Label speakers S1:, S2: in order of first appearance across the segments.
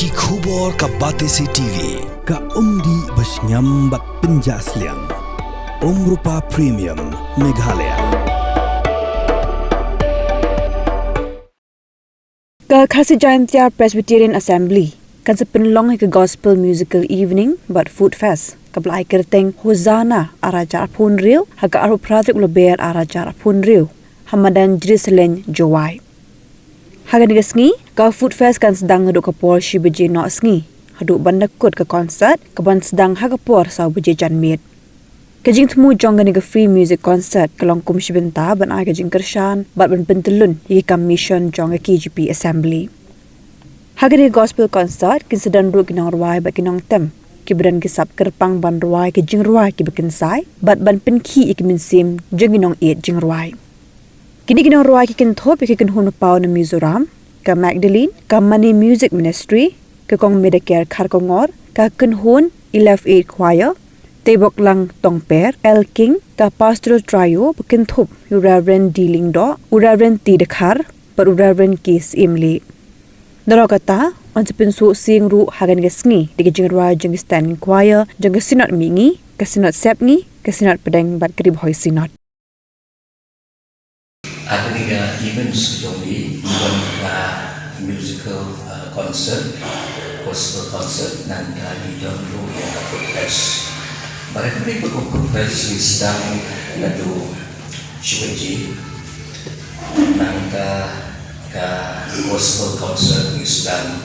S1: Ki khubor ka Batesi TV.
S2: Ka umdi basnyambak penjaslian. Rupa Premium Meghalaya.
S3: Ka Khasi Jayantia Presbyterian Assembly kan sepenlong ke gospel musical evening but food fest kablai kerteng Hosana arajar pun riu haga aru pratik lober arajar pun riu Hamadan Jerusalem Jowai. Haga digasngi ka food fest kan sedang ngeduk kapor shi beje no sngi haduk bandakut ke konsert kaban sedang haga por sau beje janmit. Kajing temu jong gani ke free music concert kalong kum shibenta ban ai kajing kershan bat ban pentelun yi kam mission jong ke KGP Assembly. Hagani gospel concert kin sedang ru kinang ruai ba kinang tem kibedan kisap kerpang ban ruai ke jing ruai ki bekin sai bat ban penki ikimin sim jeng inong it jing ruai. Kini kinang ruai ki kin thop ki kin hunu pau na Mizoram ka Magdalene ka Money Music Ministry ka kong Medicare Kharkongor ka kin hun 11 choir Tebok lang Tongper, El King, ka Pastoral Trio, bekin thup, Reverend Dealing Do, Reverend Tidekar, per Reverend Kis Imli. Daro kata, on sepin su sing ru hagan gasngi, di jeng rua jeng standing choir, jeng sinot mingi, ka sinot sepngi, ka sinot pedeng bat kerib hoi sinot.
S4: Ada tiga events kejauhi, event musical concert, gospel concert, dan di dalam ru yang food fest. Mereka ini berkumpul sedang nadu shivaji nangka ke gospel concert ini sedang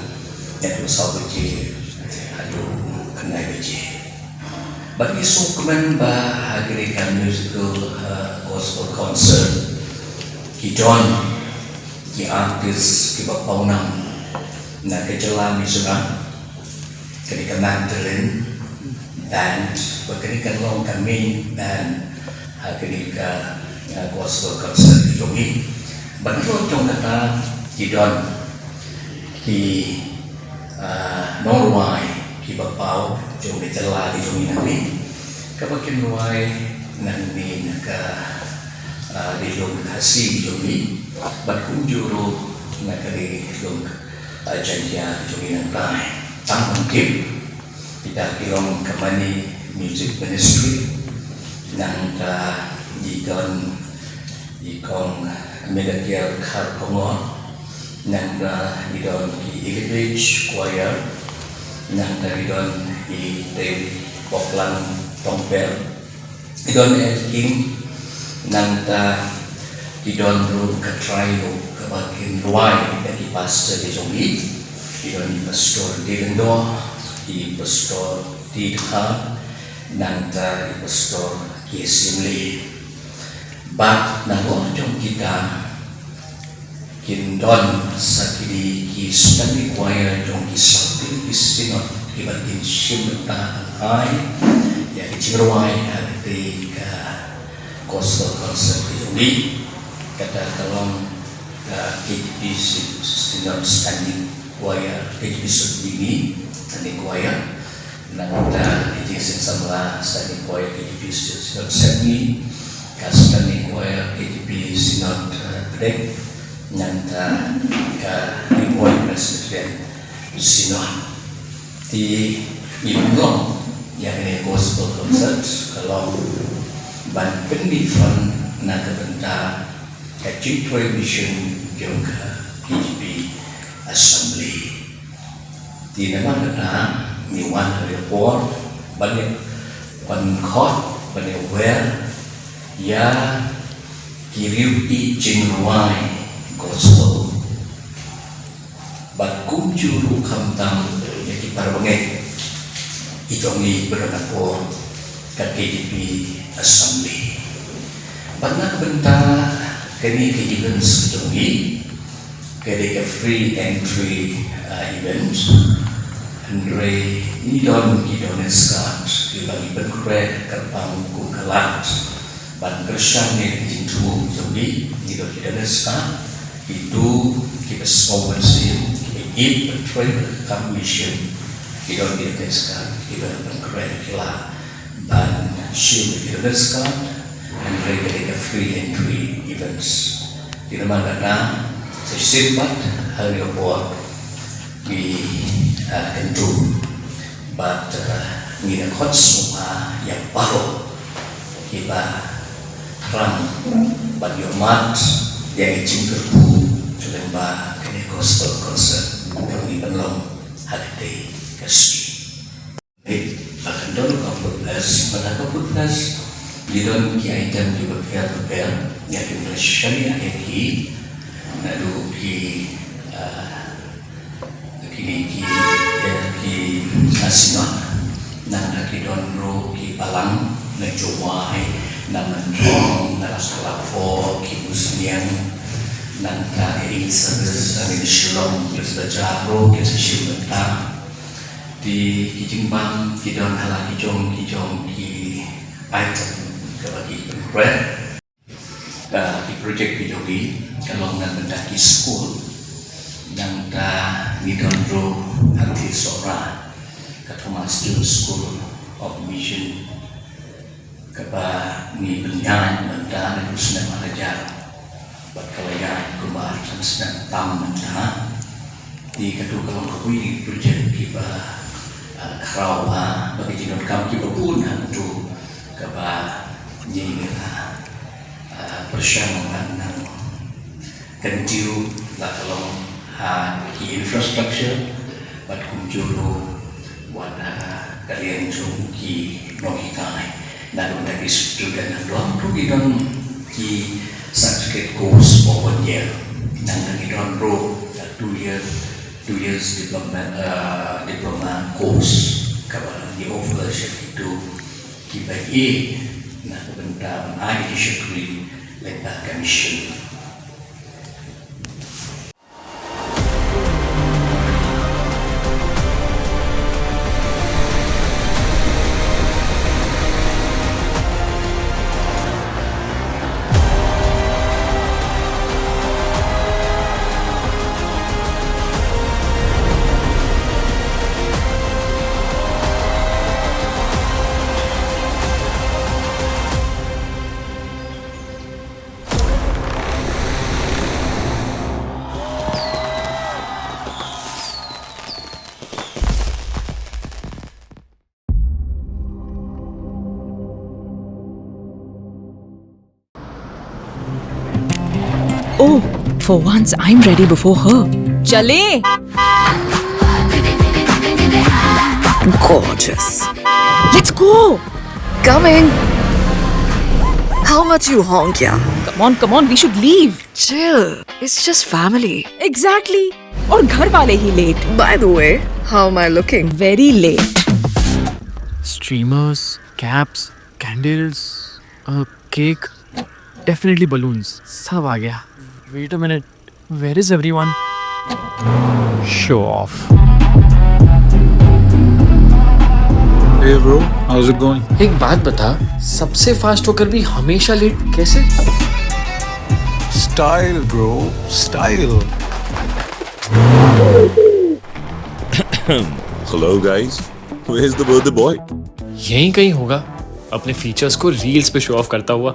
S4: nadu sahaji adu kenai beji. Bagi sukuman bahagirikan musical gospel concert kidon ki artis ki bapaunang na kejelam isunan ketika Magdalene dan berkenikan long kami dan kenika gospel concert di Jongi. Bantu jong kata kidon ki Norway ki bapau jong dijela di Jongi nanti kabakin Norway nanti naka di long kasih di Jongi bantu juru naka di long janjian di Jongi nanti tangan kim kita kilong Money Music Ministry nang ikon Medicare Kharkongor nang idon ki Village Choir nang idon i Tebok lang Tongper idon El King nang idon ru ka trio kabakin ruai dari pastor di Jongi idon i pastor Dilendo di pastor Tidekar dan di pastor Kisimli. Bat nang jong kita kindon sakidi kistan di choir jong kisakti kistinot kibatin simta ai ya cingruai hati ka gospel concert di kata tolong KGP sistem standing choir KGP ini standing choir nangta KGP samla standing choir KGP sinod semi ka standing choir KGP sinod break nangta ka choir president sinod di ibulong yang ini gospel concert kalau ban pendifan na kabenta ka G12 mission yung KGP Assembly. Di naman ni one report banyak pankot banyak aware ya kiriu i jingruai gospel bat kumjuru kamtang ya kiparbangai itongi beranapor ka KGP Assembly. Banyak benta kini ke events itongi kini ke free entry event Andre idon eskat dibagi berkure kerpang kukelat ban kersan yang dijintu jadi idon eskat itu kita semua bersih kita berkure commission idon eskat kita berkure kila ban shield idon eskat Andre ketika free entry events di mana sesimpat hari buat di tentu but ngina kot semua yang baru kita terang but your mat yang cintaku lemba kini gospel concert kami penlong hati kasih akan dulu kaputlas pada kaputlas di dalam item juga prepare yang Indonesia ini lalu ki nasional nang ki donro ki palang na jowai na mandrong na salafo ki muslian nang ka service ani shalom ki sajaro ki shimata di kijimbang ki don hala ki jong ki item ke bagi bread di project bidogi kalau nang mendaki school yang di Dondro Hati Sora ke Thomas Jones School of Mission keba ni penyanyi mendan itu sedang mengajar buat kalian kembar sedang tam mendan di kedua kalau kau project kita kerawa bagi jinon kami kita pun untuk keba ni persiapan kentiu lah kalau ki infrastructure buat kumjulu buat kalian jom ki nohikai dan dari student doang tu kita ki certificate course for 1 year dan dari doang pro 2 years diploma course kalau di offer itu ki baik nah bentar ada di syukuri lepas commission.
S5: Oh, for once I'm ready before her. Chale!
S6: Gorgeous.
S5: Let's go!
S6: Coming. How much you honk, yeah?
S5: Come on, we should leave.
S6: Chill. It's just family.
S5: Exactly. और घर वाले ही late.
S6: By the way, how am I looking?
S5: Very late.
S7: Streamers, caps, candles, a cake, definitely balloons. सब आ गया. Wait a minute. Where is everyone? Show off.
S8: Hey bro, how's it going?
S9: एक बात बता, सबसे फास्ट होकर भी हमेशा लेट कैसे?
S8: Style bro, style.
S10: Hello guys, where's the birthday boy?
S9: यहीं कहीं होगा, अपने फीचर्स को रील्स पे शो ऑफ करता हुआ.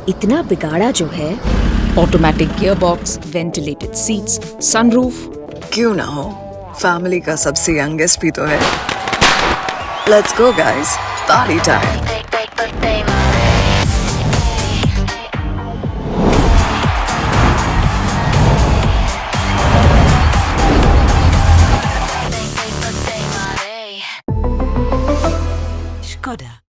S5: इतना बिगाड़ा जो है. Automatic gearbox, ventilated seats, sunroof.
S6: क्यों ना हो? Family का सबसे youngest भी तो है. Let's go guys, party time.
S5: Skoda.